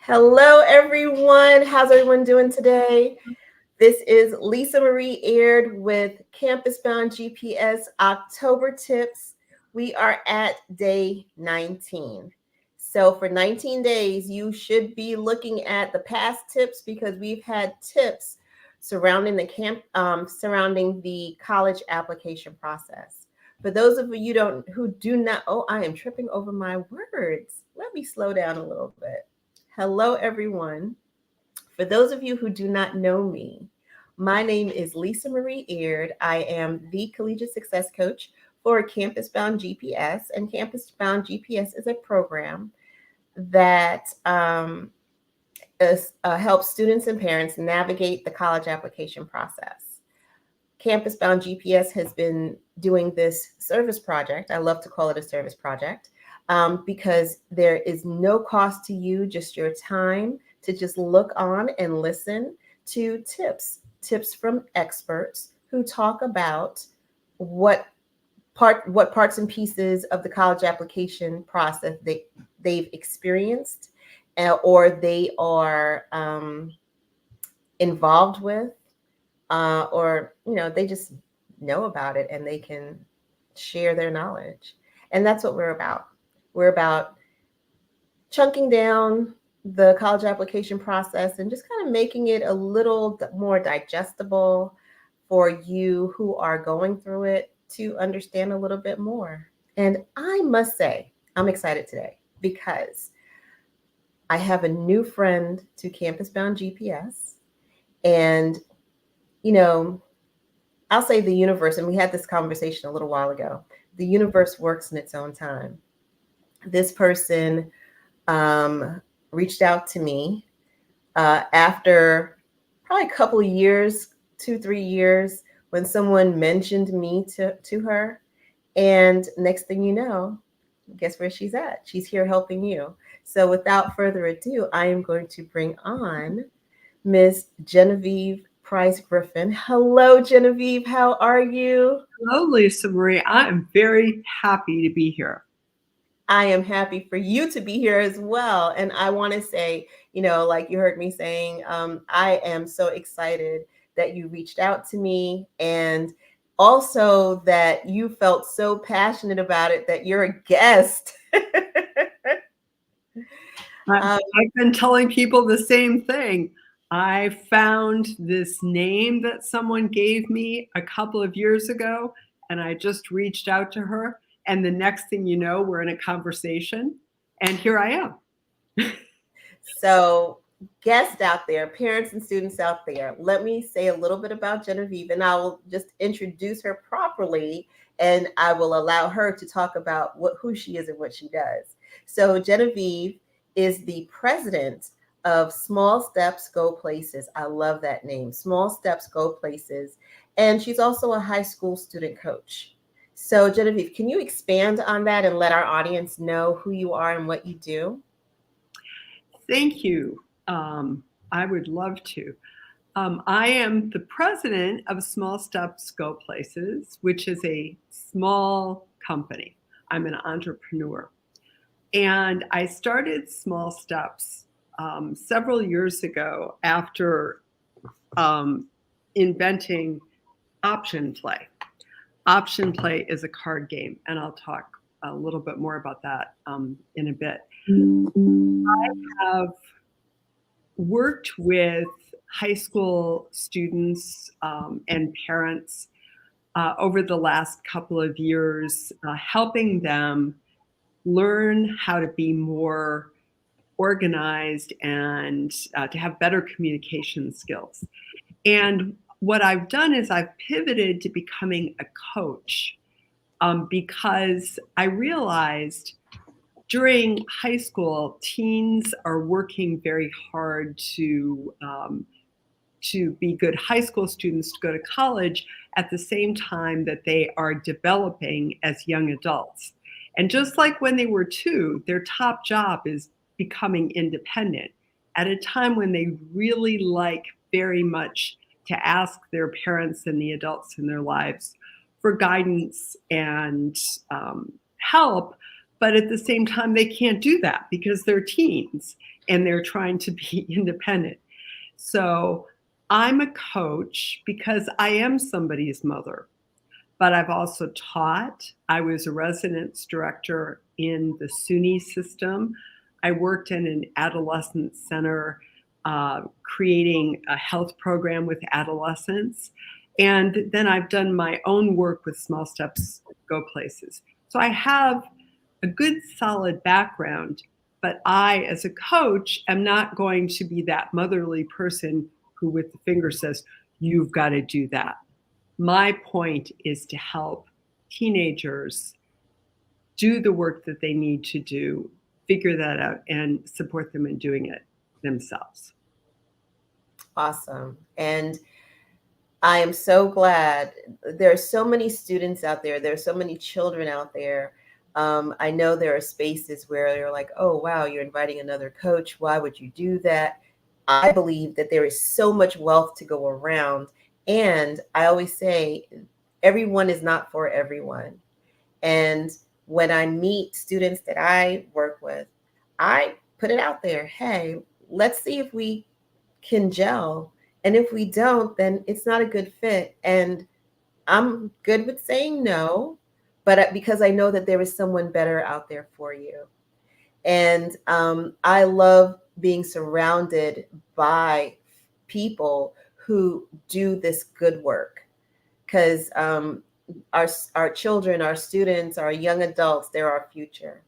Hello, everyone. How's everyone doing today? This is Lisa Marie Aird with Campus Bound GPS October Tips. We are at day 19. So, for 19 days, you should be looking at the past tips because we've had tips surrounding surrounding the college application process. For those of you who do not, oh, I am tripping over my words. Let me slow down a little bit. Hello, everyone. For those of you who do not know me, my name is Lisa Marie Aird. I am the Collegiate Success Coach for Campus Bound GPS, and Campus Bound GPS is a program that helps students and parents navigate the college application process. Campus Bound GPS has been doing this service project. I love to call it a service project because there is no cost to you, just your time to just look on and listen to tips from experts who talk about what parts and pieces of the college application process they've experienced or they are involved with or they just know about it and they can share their knowledge. And that's what we're about. We're about chunking down the college application process and just kind of making it a little more digestible for you who are going through it to understand a little bit more. And I must say, I'm excited today because I have a new friend to Campus Bound GPS. And, I'll say the universe, and we had this conversation a little while ago, the universe works in its own time. This person reached out to me after probably a couple of years, 2-3 years, when someone mentioned me to her. And next thing you know, guess where she's at? She's here helping you. So without further ado, I am going to bring on Ms. Genevieve Price-Griffin. Hello, Genevieve. How are you? Hello, Lisa Marie. I am very happy to be here. I am happy for you to be here as well. And I want to say, like you heard me saying, I am so excited that you reached out to me and also that you felt so passionate about it that you're a guest. I've been telling people the same thing. I found this name that someone gave me a couple of years ago, and I just reached out to her. And the next thing you know, we're in a conversation, and here I am. So, guests out there, parents and students out there, let me say a little bit about Genevieve, and I will just introduce her properly, and I will allow her to talk about who she is and what she does. So, Genevieve is the president of Small Steps Go Places. I love that name, Small Steps Go Places. And she's also a high school student coach. So, Genevieve, can you expand on that and let our audience know who you are and what you do? Thank you. I would love to. I am the president of Small Steps Go Places, which is a small company. I'm an entrepreneur. And I started Small Steps several years ago after inventing option play. Option play is a card game, and I'll talk a little bit more about that in a bit. I have worked with high school students and parents over the last couple of years, helping them learn how to be more organized and to have better communication skills. And what I've done is I've pivoted to becoming a coach because I realized during high school, teens are working very hard to be good high school students to go to college at the same time that they are developing as young adults. And just like when they were 2, their top job is becoming independent at a time when they really like very much to ask their parents and the adults in their lives for guidance and help. But at the same time, they can't do that because they're teens and they're trying to be independent. So I'm a coach because I am somebody's mother, but I've also taught. I was a residence director in the SUNY system. I worked in an adolescent center, creating a health program with adolescents. And then I've done my own work with Small Steps Go Places. So I have a good solid background, but I, as a coach, am not going to be that motherly person who with the finger says, you've got to do that. My point is to help teenagers do the work that they need to do, figure that out, and support them in doing it themselves. Awesome. And I am so glad there are so many students out there. There are so many children out there. I know there are spaces where you're like, oh, wow, you're inviting another coach. Why would you do that? I believe that there is so much wealth to go around. And I always say, everyone is not for everyone. And when I meet students that I work with, I put it out there. Hey, let's see if we can gel. And if we don't, then it's not a good fit. And I'm good with saying no, but because I know that there is someone better out there for you. And I love being surrounded by people who do this good work because our children, our students, our young adults, they're our future.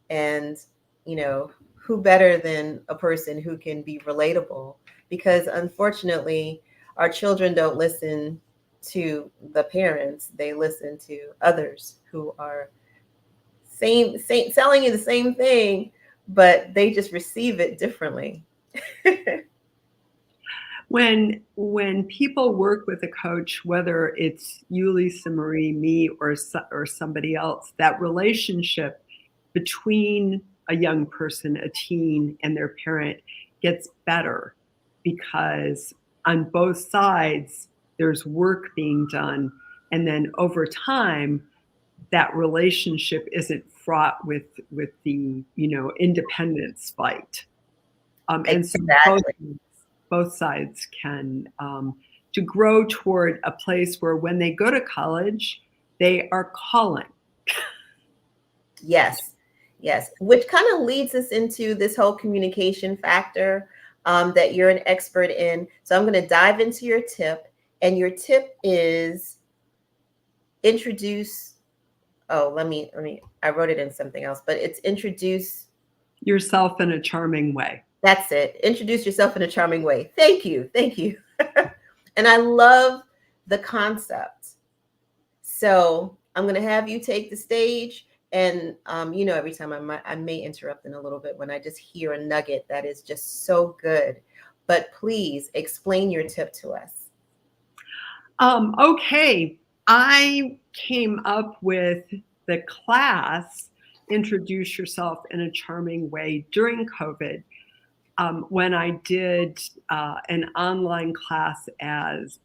And, you know, who better than a person who can be relatable? Because unfortunately, our children don't listen to the parents, they listen to others who are same selling you the same thing, but they just receive it differently. When people work with a coach, whether it's you, Lisa Marie, me, or somebody else, that relationship between a young person, a teen, and their parent gets better because on both sides there's work being done, and then over time that relationship isn't fraught with the independence fight. And so Exactly. both sides can to grow toward a place where when they go to college, they are calling. Yes, yes. Which kind of leads us into this whole communication factor that you're an expert in. So I'm going to dive into your tip, and your tip is introduce. Oh, let me. I wrote it in something else, but it's introduce. Yourself in a charming way. That's it. Introduce yourself in a charming way. Thank you, thank you. And I love the concept. So I'm going to have you take the stage. And, every time I may interrupt in a little bit when I just hear a nugget that is just so good. But please explain your tip to us. Okay. I came up with the class, Introduce Yourself in a Charming Way, during COVID. When I did an online class as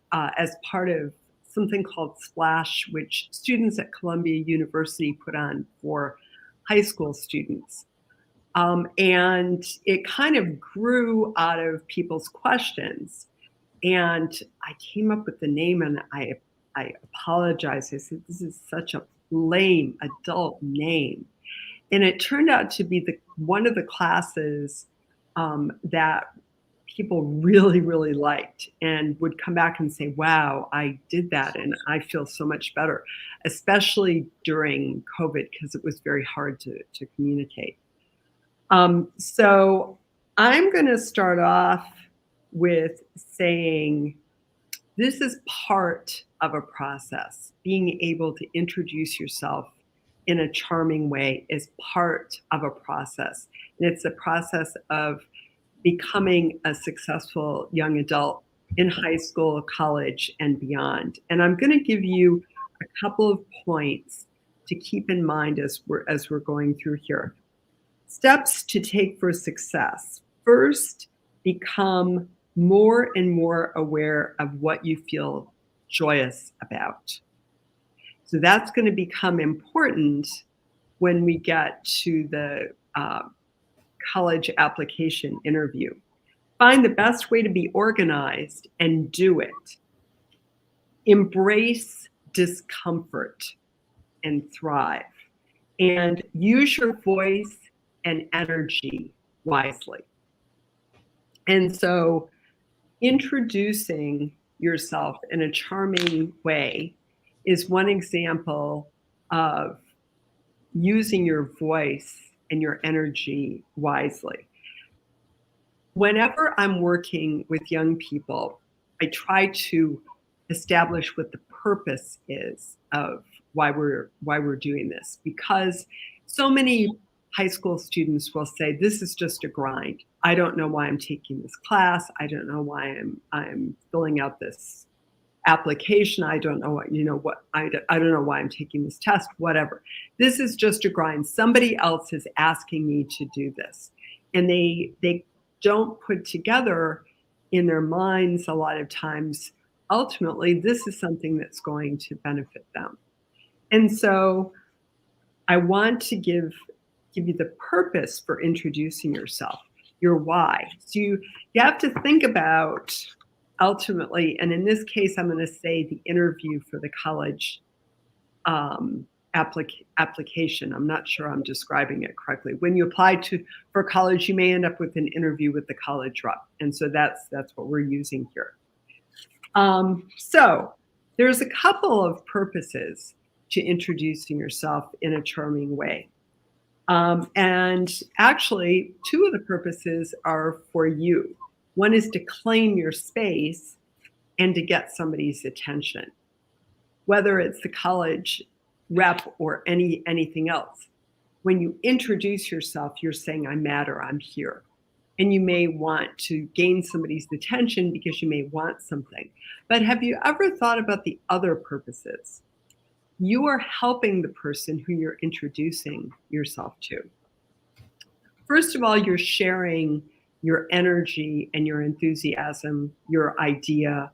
part of something called Splash, which students at Columbia University put on for high school students. And it kind of grew out of people's questions. And I came up with the name, and I apologized. I said, this is such a lame adult name. And it turned out to be one of the classes that people really, really liked and would come back and say, wow, I did that and I feel so much better, especially during COVID because it was very hard to communicate. So I'm going to start off with saying this is part of a process. Being able to introduce yourself in a charming way is part of a process. And it's a process of becoming a successful young adult in high school, college, and beyond. And I'm going to give you a couple of points to keep in mind as we're going through here. Steps to take for success. First, become more and more aware of what you feel joyous about. So that's going to become important when we get to the college application interview. Find the best way to be organized and do it. Embrace discomfort and thrive. And use your voice and energy wisely. And so introducing yourself in a charming way is one example of using your voice and your energy wisely. Whenever I'm working with young people, I try to establish what the purpose is of why we're doing this, because so many high school students will say, this is just a grind. I don't know why I'm taking this class. I don't know why I'm filling out this application. I don't know what I don't know why I'm taking this test, whatever. This is just a grind. Somebody else is asking me to do this. And they don't put together in their minds a lot of times, ultimately, this is something that's going to benefit them. And so I want to give you the purpose for introducing yourself, your why. So you have to think about ultimately, and in this case, I'm going to say the interview for the college application. I'm not sure I'm describing it correctly. When you apply for college, you may end up with an interview with the college rep. And so that's what we're using here. So there's a couple of purposes to introducing yourself in a charming way. And actually, two of the purposes are for you. One is to claim your space and to get somebody's attention, whether it's the college rep or anything else. When you introduce yourself, you're saying, I matter, I'm here. And you may want to gain somebody's attention because you may want something. But have you ever thought about the other purposes? You are helping the person who you're introducing yourself to. First of all, you're sharing your energy and your enthusiasm, your idea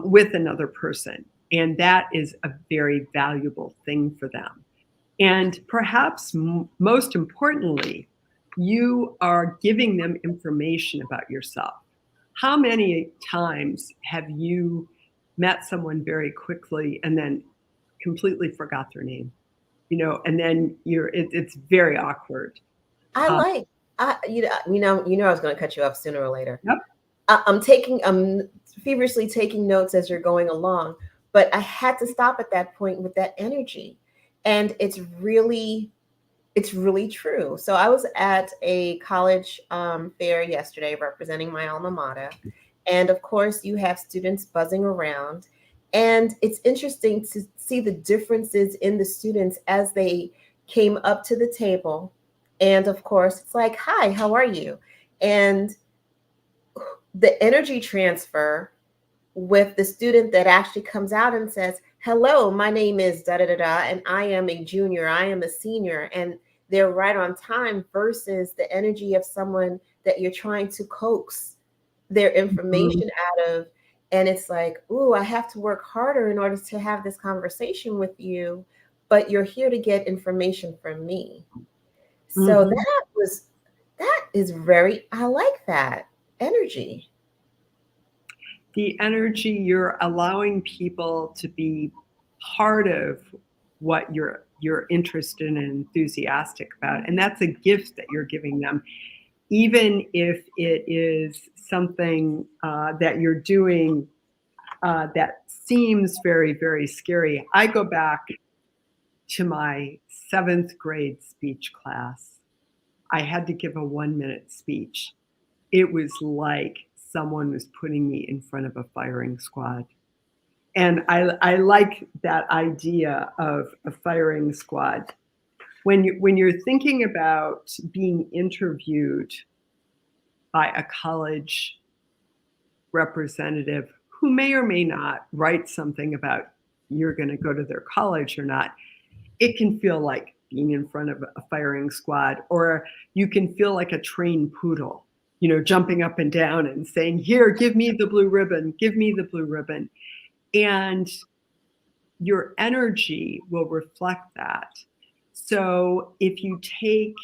with another person. And that is a very valuable thing for them. And perhaps most importantly, you are giving them information about yourself. How many times have you met someone very quickly and then completely forgot their name? And then it's very awkward. I was going to cut you off sooner or later. Yep. I'm feverishly taking notes as you're going along, but I had to stop at that point with that energy. And it's really true. So I was at a college fair yesterday representing my alma mater. And of course, you have students buzzing around. And it's interesting to see the differences in the students as they came up to the table. And of course, it's like, hi, how are you? And the energy transfer with the student that actually comes out and says, hello, my name is da da da da, and I am a junior, I am a senior, and they're right on time, versus the energy of someone that you're trying to coax their information out of. And it's like, ooh, I have to work harder in order to have this conversation with you, but you're here to get information from me. So that is I like that energy. The energy, you're allowing people to be part of what you're interested and enthusiastic about. And that's a gift that you're giving them. Even if it is something that you're doing that seems very, very scary. I go back to my 7th grade speech class. I had to give a 1-minute speech. It was like someone was putting me in front of a firing squad. And I like that idea of a firing squad. When you're thinking about being interviewed by a college representative who may or may not write something about you're going to go to their college or not, it can feel like being in front of a firing squad, or you can feel like a trained poodle, jumping up and down and saying, here, give me the blue ribbon, give me the blue ribbon. And your energy will reflect that. So if you take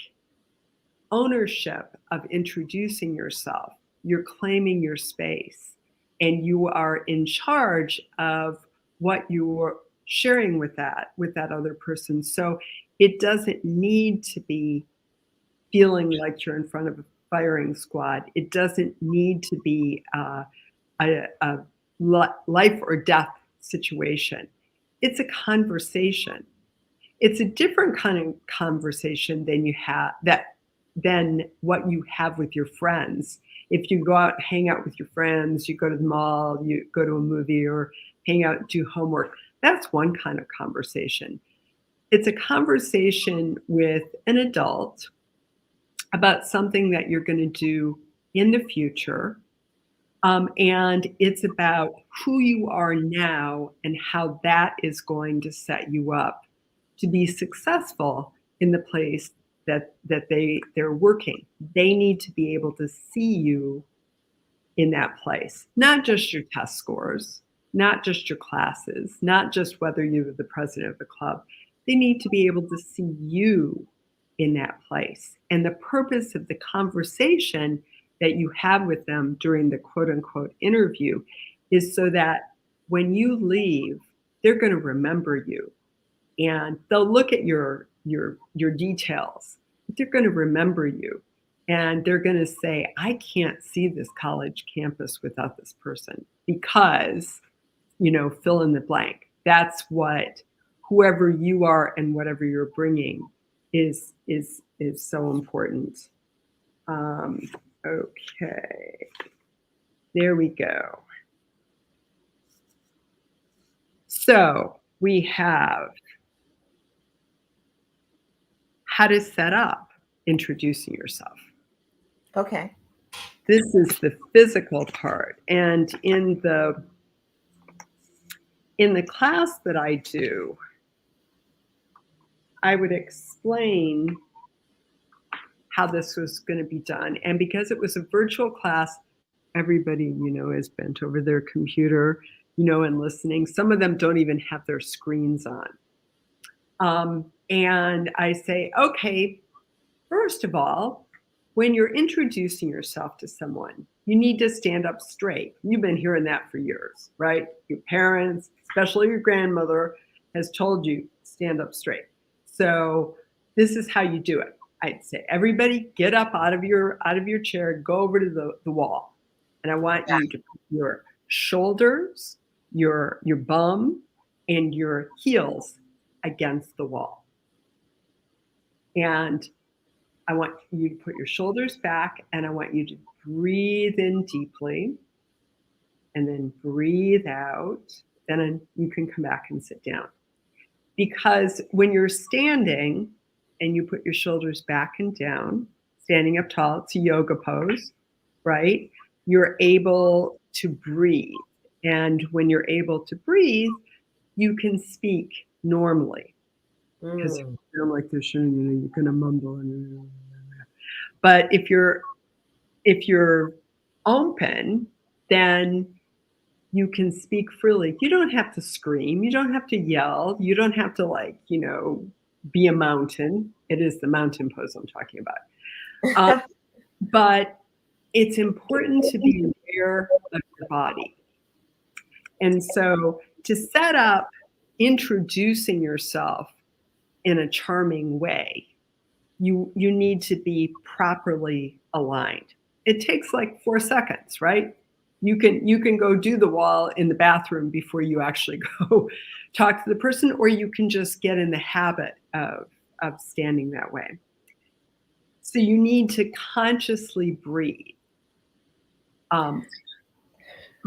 ownership of introducing yourself, you're claiming your space, and you are in charge of what you're sharing with that other person. So it doesn't need to be feeling like you're in front of a firing squad. It doesn't need to be a life or death situation. It's a conversation. It's a different kind of conversation than what you have with your friends. If you go out and hang out with your friends, you go to the mall, you go to a movie, or hang out and do homework, that's one kind of conversation. It's a conversation with an adult about something that you're going to do in the future. And it's about who you are now and how that is going to set you up to be successful in the place that they're working. They need to be able to see you in that place, not just your test scores, not just your classes, not just whether you're the president of the club. They need to be able to see you in that place. And the purpose of the conversation that you have with them during the quote unquote interview is so that when you leave, they're going to remember you, and they'll look at your details, but they're going to remember you, and they're going to say, I can't see this college campus without this person because, fill in the blank. That's what whoever you are and whatever you're bringing is so important. Okay, there we go. So we have how to set up introducing yourself. Okay. This is the physical part. And in the class that I do, I would explain how this was going to be done. And because it was a virtual class, everybody, is bent over their computer, and listening. Some of them don't even have their screens on. And I say, okay, first of all, when you're introducing yourself to someone, you need to stand up straight. You've been hearing that for years, right? Your parents, especially your grandmother, has told you, stand up straight. So this is how you do it. I'd say, everybody get up out of your chair, go over to the wall. And I want you to put your shoulders, your bum, and your heels against the wall. And I want you to put your shoulders back, and I want you to breathe in deeply and then breathe out. Then you can come back and sit down. Because when you're standing and you put your shoulders back and down, standing up tall, it's a yoga pose, right? You're able to breathe. And when you're able to breathe, you can speak normally. Because if you feel like they're shooting, you're going to mumble. But if you're open, then you can speak freely. You don't have to scream. You don't have to yell. You don't have to be a mountain. It is the mountain pose I'm talking about. But it's important to be aware of your body. And so to set up introducing yourself in a charming way, you need to be properly aligned. It takes like 4 seconds, right? You can go do the wall in the bathroom before you actually go talk to the person, or you can just get in the habit of standing that way. So you need to consciously breathe. Go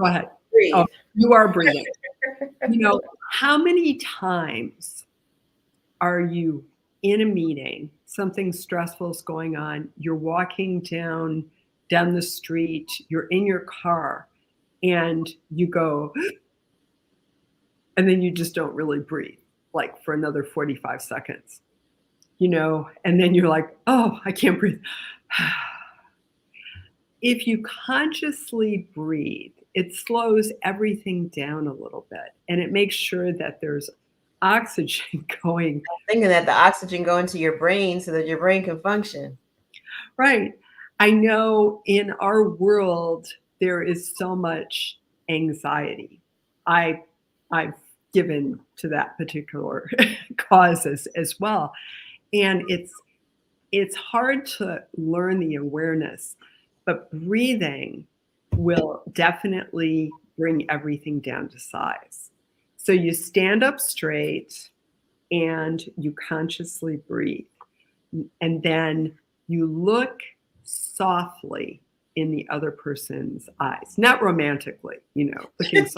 ahead. Breathe. Oh, you are breathing. How many times are you in a meeting, something stressful is going on, you're walking down the street, you're in your car, and you go, and then you just don't really breathe, like for another 45 seconds, and then you're like, oh, I can't breathe. If you consciously breathe, it slows everything down a little bit, and it makes sure that there's oxygen going. Thinking that the oxygen go into your brain so that your brain can function. Right. I know in our world there is so much anxiety. I I've given to that particular cause as well. And it's hard to learn the awareness, but breathing will definitely bring everything down to size. So you stand up straight and you consciously breathe. And then you look softly in the other person's eyes, not romantically, looking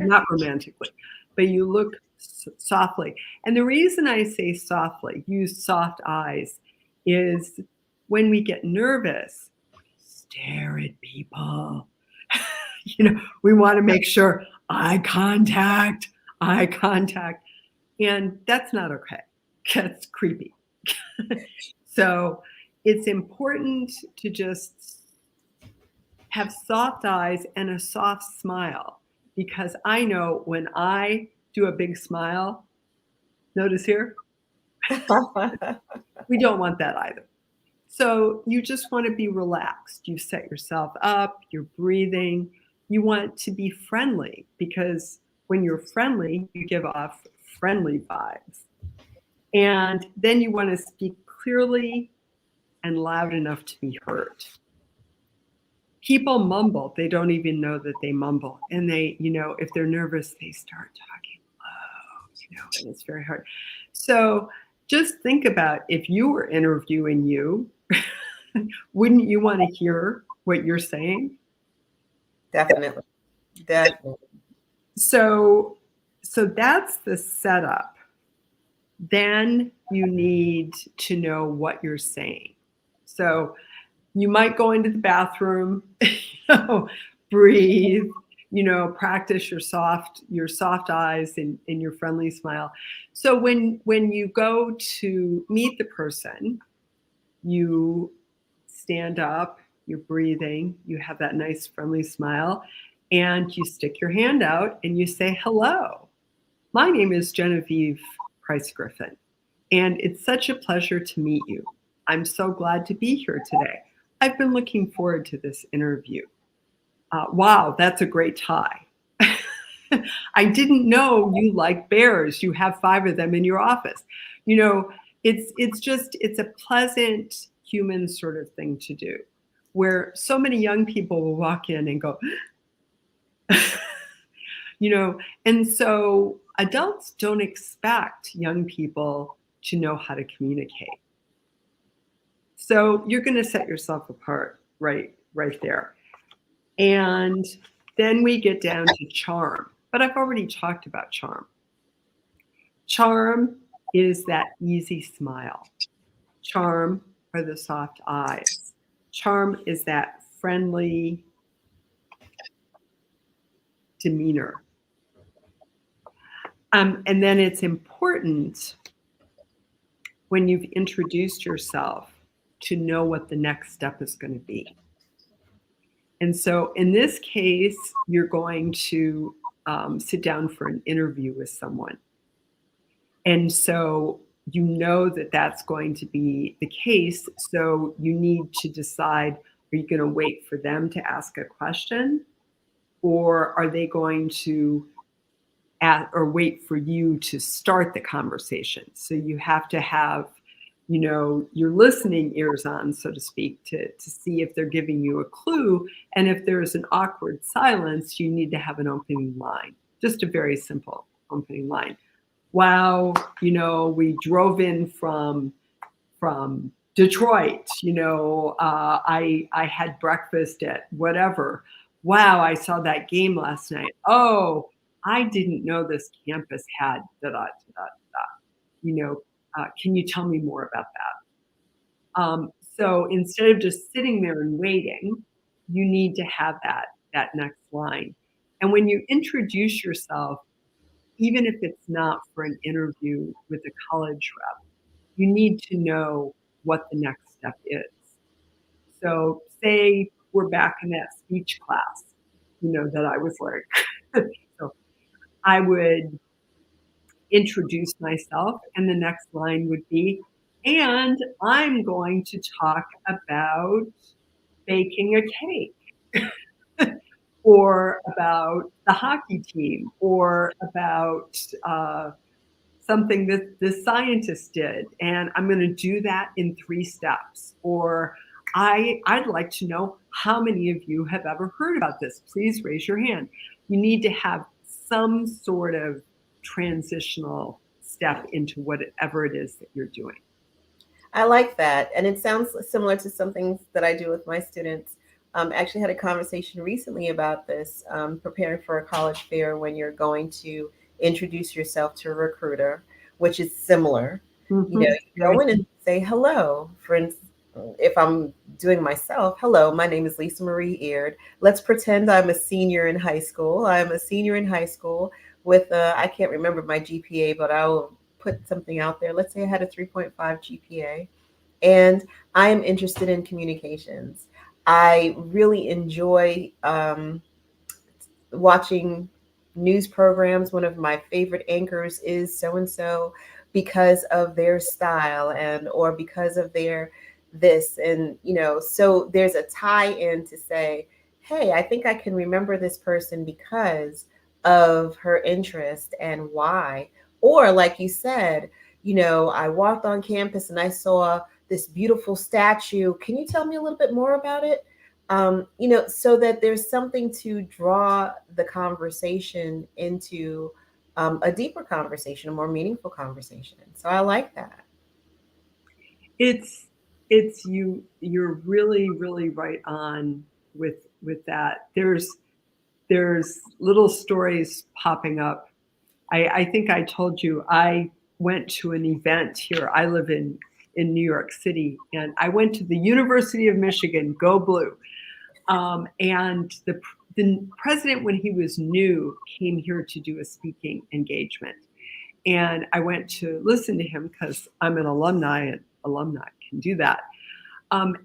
not romantically, but you look softly. And the reason I say softly, use soft eyes, is when we get nervous, stare at people. We want to make sure eye contact, and that's not okay. That's creepy. So it's important to just have soft eyes and a soft smile, because I know when I do a big smile, notice here, we don't want that either. So you just want to be relaxed. You set yourself up, you're breathing. You want to be friendly, because when you're friendly, you give off friendly vibes. And then you want to speak clearly and loud enough to be heard. People mumble. They don't even know that they mumble. And they, if they're nervous, they start talking low, and it's very hard. So just think about, if you were interviewing you, wouldn't you want to hear what you're saying? Definitely. Definitely. So that's the setup. Then you need to know what you're saying. So you might go into the bathroom, breathe, practice your soft eyes and your friendly smile. So when you go to meet the person, you stand up, you're breathing, you have that nice friendly smile, and you stick your hand out and you say, "Hello, my name is Genevieve Price-Griffin, and it's such a pleasure to meet you. I'm so glad to be here today. I've been looking forward to this interview. Wow, that's a great tie. I didn't know you like bears. You have 5 of them in your office." It's a pleasant human sort of thing to do, where so many young people will walk in and go, and so adults don't expect young people to know how to communicate. So you're going to set yourself apart right there. And then we get down to charm. But I've already talked about charm. Charm is that easy smile. Charm are the soft eyes. Charm is that friendly demeanor. And then it's important, when you've introduced yourself, to know what the next step is going to be. And so in this case, you're going to sit down for an interview with someone. And so you know that that's going to be the case. So you need to decide, are you going to wait for them to ask a question? Or are they going to wait for you to start the conversation? So you have to have, your listening ears on, so to speak, to see if they're giving you a clue. And if there's an awkward silence, you need to have an opening line, just a very simple opening line. Wow, we drove in from Detroit, I had breakfast at whatever. Wow, I saw that game last night. Oh, I didn't know this campus had da da da da. Can you tell me more about that? So instead of just sitting there and waiting, you need to have that next line. And when you introduce yourself, even if it's not for an interview with a college rep, you need to know what the next step is. So say we're back in that speech class, that I was like, so I would introduce myself, and the next line would be, and I'm going to talk about baking a cake or about the hockey team or about something that the scientist did, and I'm going to do that in 3 steps. Or I'd like to know how many of you have ever heard about this. Please raise your hand. You need to have some sort of transitional step into whatever it is that you're doing. I like that. And it sounds similar to something that I do with my students. Actually had a conversation recently about this, preparing for a college fair when you're going to introduce yourself to a recruiter, which is similar. You know, Mm-hmm. you go in and say hello. For instance, if I'm doing myself, hello, my name is Lisa Marie Eard. Let's pretend I'm a senior in high school. I'm a senior in high school with, I can't remember my GPA, but I'll put something out there. Let's say I had a 3.5 GPA and I am interested in communications. I really enjoy watching news programs. One of my favorite anchors is so and so because of their style and or because of their this and so there's a tie in to say, hey, I think I can remember this person because of her interest and why. Or like you said, I walked on campus and I saw this beautiful statue. Can you tell me a little bit more about it? So that there's something to draw the conversation into a deeper conversation, a more meaningful conversation. So I like that. It's it's you're really right on with that. There's little stories popping up. I think I told you I went to an event here. I live in New York City, and I went to the University of Michigan, go blue. And the president, when he was new, came here to do a speaking engagement. And I went to listen to him because I'm an alumni, and alumni can do that.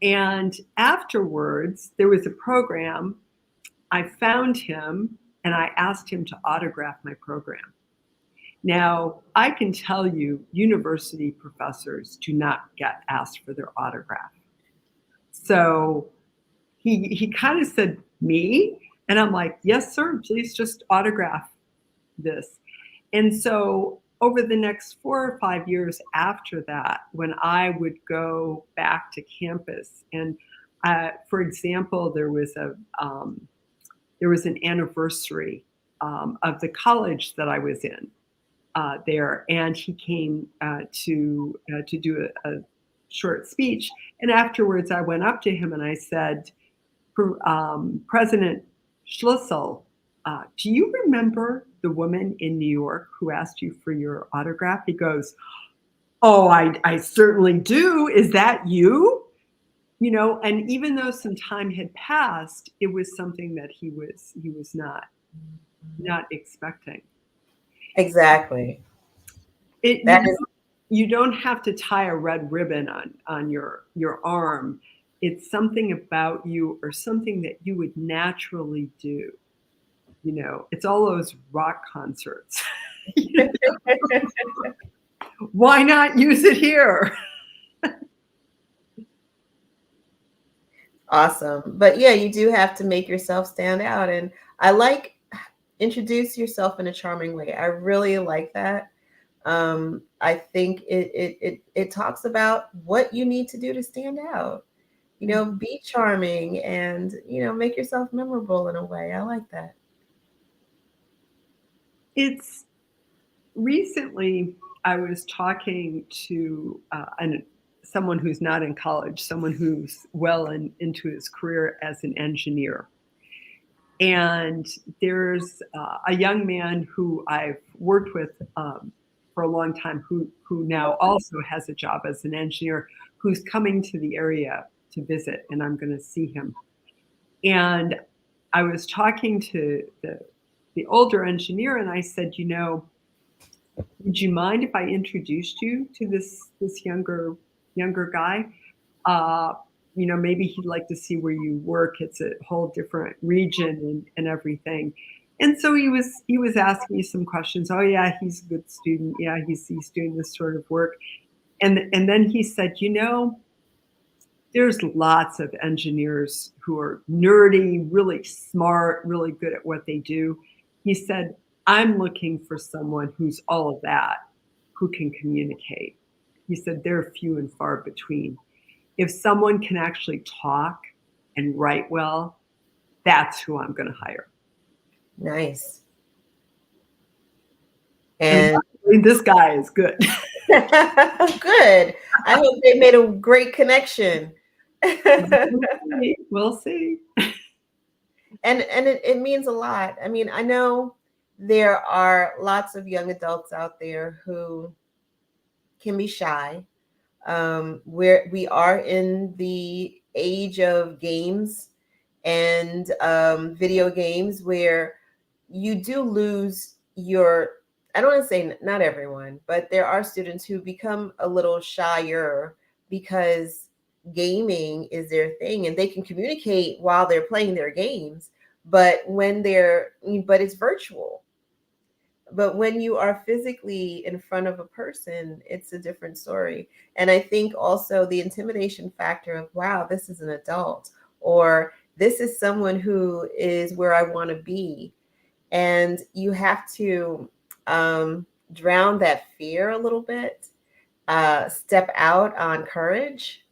And afterwards, there was a program. I found him and I asked him to autograph my program. Now, I can tell you, university professors do not get asked for their autograph. So he kind of said, me? And I'm like, yes, sir, please just autograph this. And so over the next 4 or 5 years after that, when I would go back to campus, and for example, there was an anniversary of the college that I was in there, and he came to do a short speech. And afterwards, I went up to him and I said, President Schlissel, do you remember the woman in New York who asked you for your autograph? He goes, oh, I certainly do. Is that you? And even though some time had passed, it was something that he was not expecting. Exactly. It That is you don't have to tie a red ribbon on your arm. It's something about you or something that you would naturally do. It's all those rock concerts. Why not use it here? awesome. But yeah, you do have to make yourself stand out. And I like introduce yourself in a charming way. I really like that. I think it talks about what you need to do to stand out. Be charming and make yourself memorable in a way. I like that. It's recently I was talking to someone who's not in college, someone who's well into his career as an engineer. And there's a young man who I've worked with for a long time who now also has a job as an engineer who's coming to the area to visit, and I'm going to see him. And I was talking to the older engineer, and I said, would you mind if I introduced you to this younger guy? Maybe he'd like to see where you work. It's a whole different region and everything. And so he was asking me some questions. Oh yeah, he's a good student. Yeah, he's doing this sort of work. And then he said, there's lots of engineers who are nerdy, really smart, really good at what they do. He said, I'm looking for someone who's all of that, who can communicate. He said, they're few and far between. If someone can actually talk and write well, that's who I'm going to hire. Nice. And And this guy is good. good. I hope they made a great connection. We'll see. And it means a lot. I mean, I know there are lots of young adults out there who can be shy. Where we are in the age of games and video games where you do lose your, I don't want to say not everyone, but there are students who become a little shyer because gaming is their thing and they can communicate while they're playing their games, but but it's virtual. But when you are physically in front of a person, it's a different story. And I think also the intimidation factor of, wow, this is an adult, or this is someone who is where I want to be. And you have to drown that fear a little bit, step out on courage,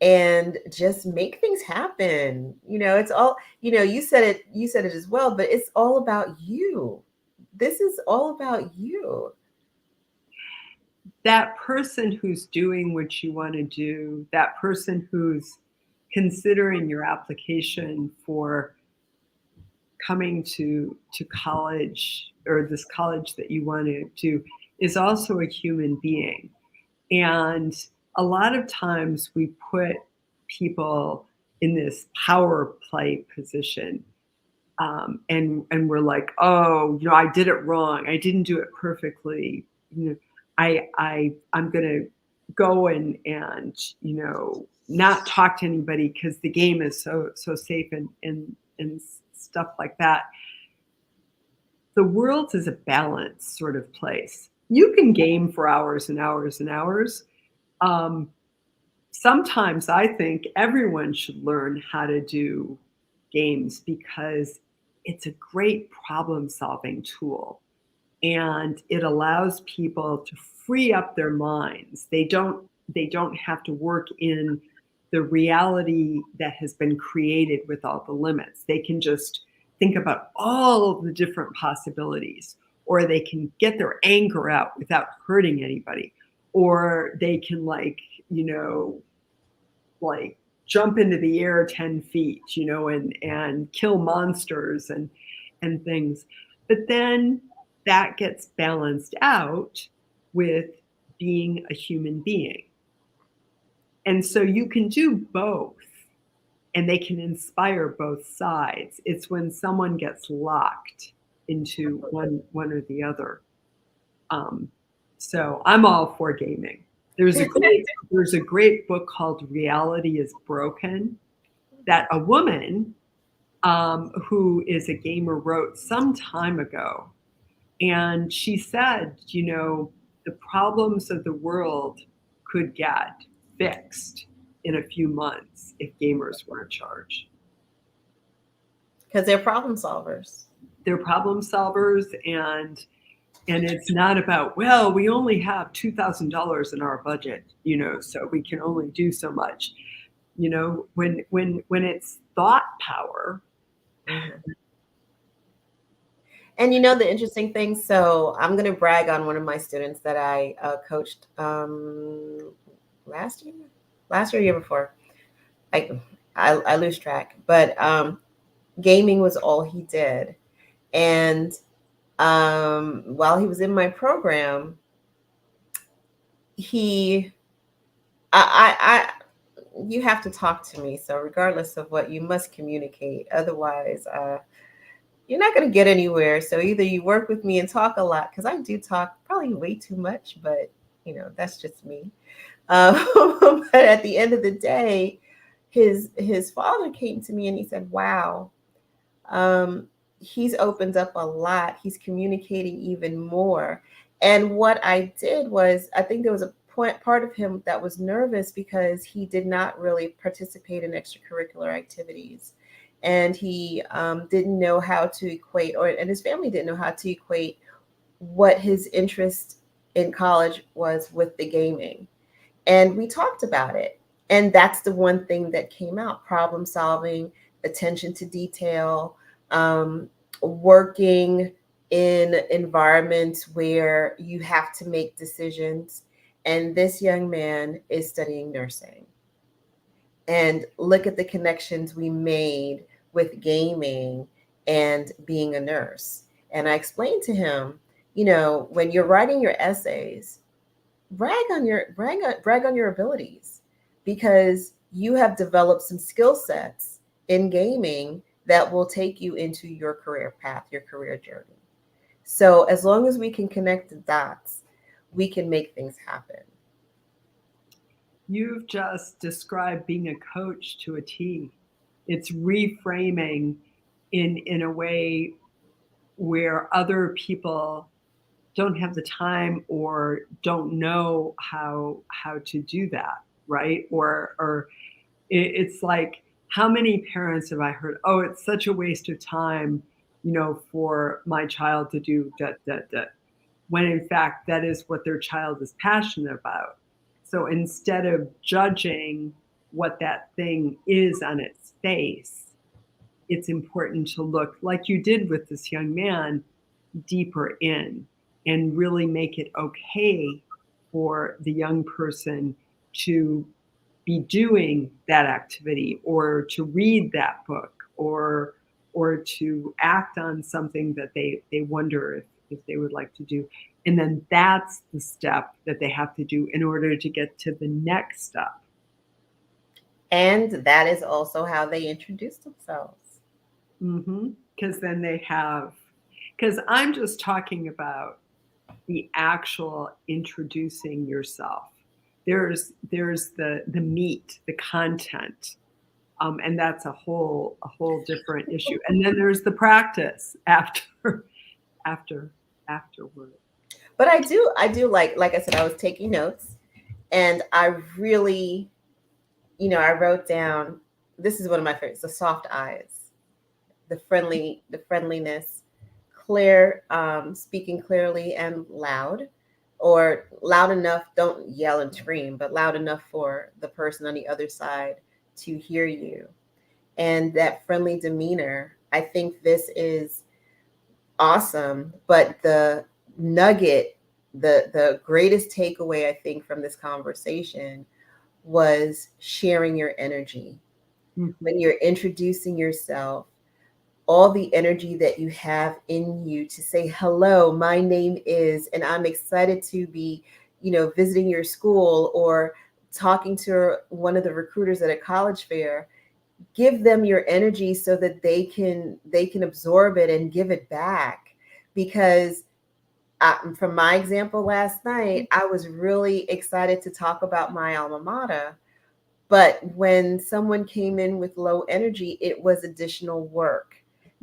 and just make things happen. It's all, you said it as well, but it's all about you. This is all about you. That person who's doing what you want to do, that person who's considering your application for coming to college or this college that you want to do is also a human being. And a lot of times we put people in this power play position. And we're like, oh, I did it wrong. I didn't do it perfectly. I'm gonna go and not talk to anybody because the game is so safe and stuff like that. The world is a balanced sort of place. You can game for hours and hours and hours. Sometimes I think everyone should learn how to do games because it's a great problem solving tool and it allows people to free up their minds. They don't have to work in the reality that has been created with all the limits. They can just think about all of the different possibilities, or they can get their anger out without hurting anybody, or they can you know like jump into the air 10 feet, and kill monsters and things. But then that gets balanced out with being a human being. And so you can do both and they can inspire both sides. It's when someone gets locked into one or the other. So I'm all for gaming. There's a great book called Reality is Broken that a woman who is a gamer wrote some time ago. And she said, the problems of the world could get fixed in a few months if gamers were in charge. Because they're problem solvers. They're problem solvers, and it's not about, well, we only have $2,000 in our budget, so we can only do so much. When it's thought power. And the interesting thing, so I'm going to brag on one of my students that I coached last year, year before. I lose track, but gaming was all he did. And while he was in my program, you have to talk to me. So regardless of what, you must communicate. Otherwise, you're not going to get anywhere. So either you work with me and talk a lot, because I do talk probably way too much, but that's just me. But at the end of the day, his father came to me and he said, wow, he's opened up a lot. He's communicating even more. And what I did was, I think there was a part of him that was nervous because he did not really participate in extracurricular activities. And he didn't know how to equate, and his family didn't know how to equate what his interest in college was with the gaming. And we talked about it. And that's the one thing that came out: problem solving, attention to detail, um, working in environments where you have to make decisions. And this young man is studying nursing. And look at the connections we made with gaming and being a nurse. And I explained to him, when you're writing your essays, brag on your abilities, because you have developed some skill sets in gaming that will take you into your career path, your career journey. So as long as we can connect the dots, we can make things happen. You've just described being a coach to a T. It's reframing in a way where other people don't have the time or don't know how to do that, right? Or it's like, how many parents have I heard, oh, it's such a waste of time, for my child to do that, when in fact that is what their child is passionate about. So instead of judging what that thing is on its face, it's important to look, like you did with this young man, deeper in, and really make it okay for the young person to be doing that activity, or to read that book, or to act on something that they wonder if they would like to do. And then that's the step that they have to do in order to get to the next step. And that is also how they introduce themselves. Because then they have, because I'm just talking about the actual introducing yourself. There's the meat, the content, and that's a whole different issue. And then there's the practice after afterward. But I do like I said, I was taking notes, and I really, I wrote down, this is one of my favorites: the soft eyes, the friendliness, clear, speaking clearly and loud, or loud enough, don't yell and scream, but loud enough for the person on the other side to hear you. And that friendly demeanor, I think this is awesome. But the nugget, the greatest takeaway I think from this conversation was sharing your energy. When you're introducing yourself, all the energy that you have in you to say, hello, my name is, and I'm excited to be, visiting your school, or talking to one of the recruiters at a college fair. Give them your energy so that they can absorb it and give it back. Because from my example last night, I was really excited to talk about my alma mater. But when someone came in with low energy, it was additional work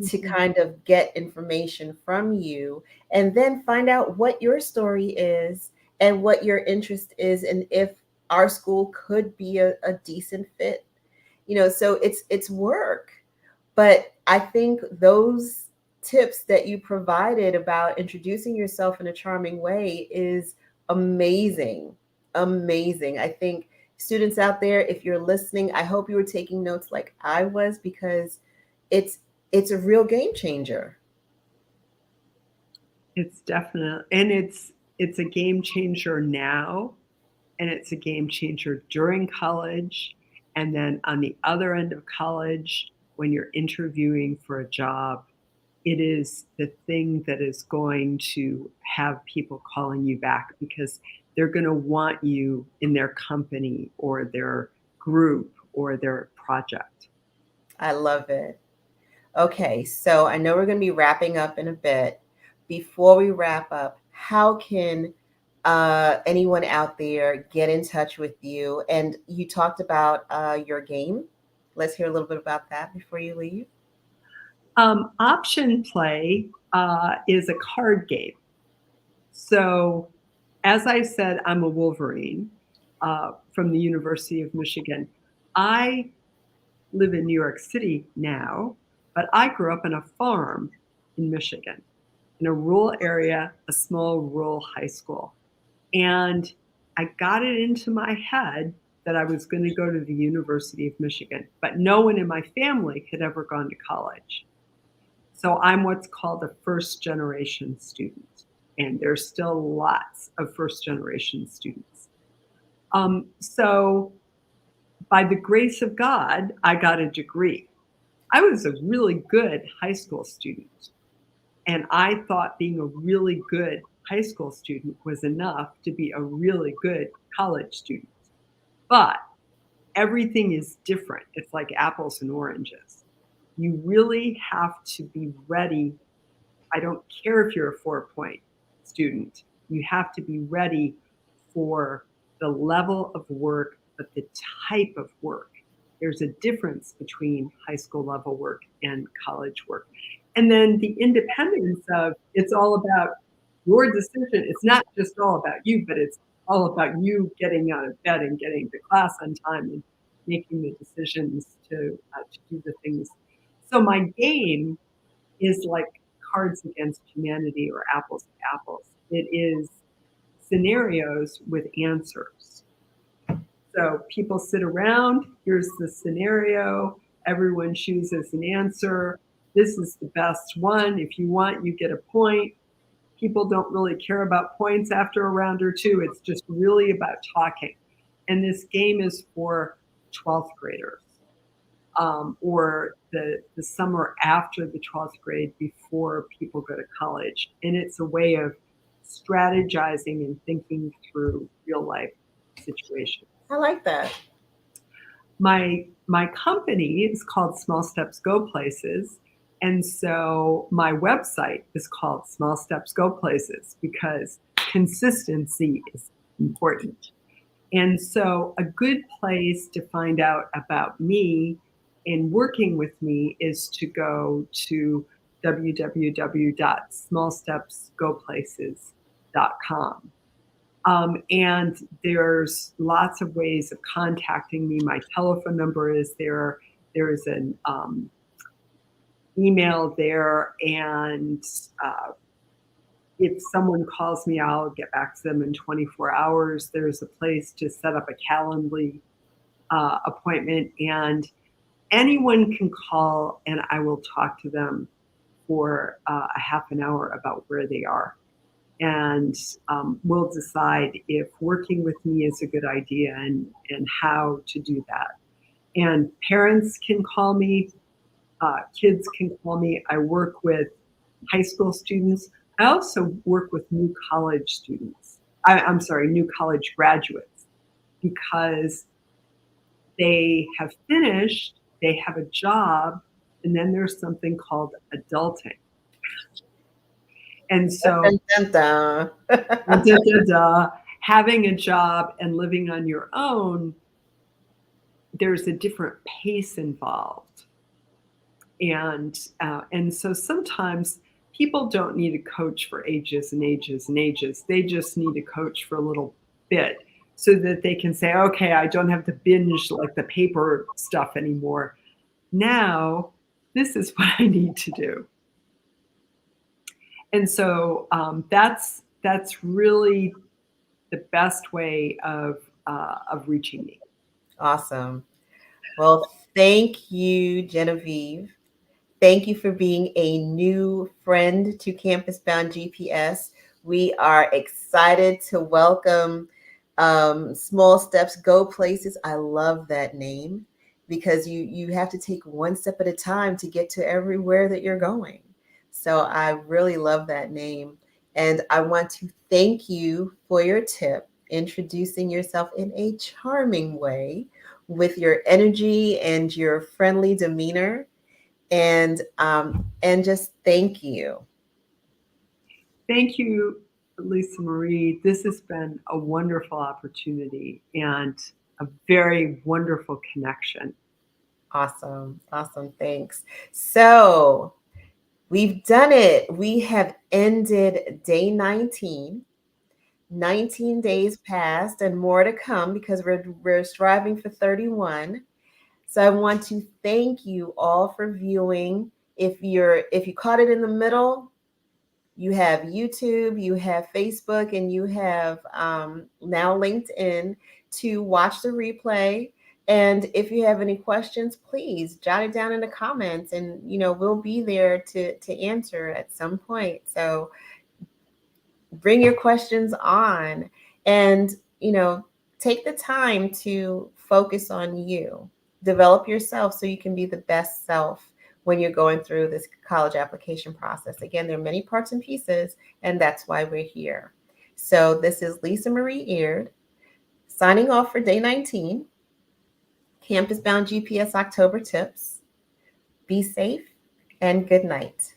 to kind of get information from you, and then find out what your story is and what your interest is, and if our school could be a decent fit. So it's work. But I think those tips that you provided about introducing yourself in a charming way is amazing. Amazing. I think students out there, if you're listening, I hope you were taking notes like I was, because it's it's a real game changer. It's definite, and it's a game changer now, and it's a game changer during college, and then on the other end of college, when you're interviewing for a job, it is the thing that is going to have people calling you back, because they're going to want you in their company or their group or their project. I love it. Okay, so I know we're going to be wrapping up in a bit. Before we wrap up, how can anyone out there get in touch with you? And you talked about your game. Let's hear a little bit about that before you leave. Option play is a card game. So, as I said, I'm a Wolverine from the University of Michigan. I live in New York City now, but I grew up on a farm in Michigan, in a rural area, a small rural high school. And I got it into my head that I was going to go to the University of Michigan, but no one in my family had ever gone to college. So I'm what's called a first generation student, and there's still lots of first generation students. So by the grace of God, I got a degree. I was a really good high school student, and I thought being a really good high school student was enough to be a really good college student. But everything is different. It's like apples and oranges. You really have to be ready. I don't care if you're a 4-point student. You have to be ready for the level of work, but the type of work. There's a difference between high school level work and college work. And then the independence of it's all about your decision. It's not just all about you, but it's all about you getting out of bed and getting to class on time and making the decisions to do the things. So my game is like Cards Against Humanity or Apples to Apples. It is scenarios with answers. So people sit around, here's the scenario, everyone chooses an answer. This is the best one. If you want, you get a point. People don't really care about points after a round or two. It's just really about talking. And this game is for 12th graders. Or the summer after the 12th grade before people go to college. And it's a way of strategizing and thinking through real life situations. I like that. My company is called Small Steps Go Places. And so my website is called Small Steps Go Places because consistency is important. And so a good place to find out about me and working with me is to go to www.smallstepsgoplaces.com. And there's lots of ways of contacting me. My telephone number is there. There's an email there, and if someone calls me, I'll get back to them in 24 hours. There's a place to set up a Calendly appointment, and anyone can call, and I will talk to them for a half an hour about where they are. And we'll decide if working with me is a good idea and how to do that. And parents can call me, kids can call me. I work with high school students. I also work with new college students. I'm sorry, new college graduates, because they have finished, they have a job, and then there's something called adulting. And so, Dun, dun, having a job and living on your own, there's a different pace involved. And so sometimes people don't need a coach for ages and ages and ages. They just need a coach for a little bit so that they can say, okay, I don't have to binge like the paper stuff anymore. Now, this is what I need to do. And so that's really the best way of reaching me. Awesome. Well, thank you, Genevieve. Thank you for being a new friend to Campus Bound GPS. We are excited to welcome Small Steps Go Places. I love that name because you have to take one step at a time to get to everywhere that you're going. So I really love that name. And I want to thank you for your tip, introducing yourself in a charming way with your energy and your friendly demeanor. And just thank you. Thank you, Lisa Marie. This has been a wonderful opportunity and a very wonderful connection. Awesome. Awesome. Thanks. So We've done it. We have ended day 19. 19 days passed and more to come because we're striving for 31. So I want to thank you all for viewing. If you caught it in the middle, you have YouTube, you have Facebook, and you have now LinkedIn to watch the replay. And if you have any questions, please jot it down in the comments, and we'll be there to answer at some point. So bring your questions on, and take the time to focus on you, develop yourself so you can be the best self when you're going through this college application process. Again, there are many parts and pieces, and that's why we're here. So this is Lisa Marie Eard signing off for day 19, Campus Bound GPS October tips. Be safe and good night.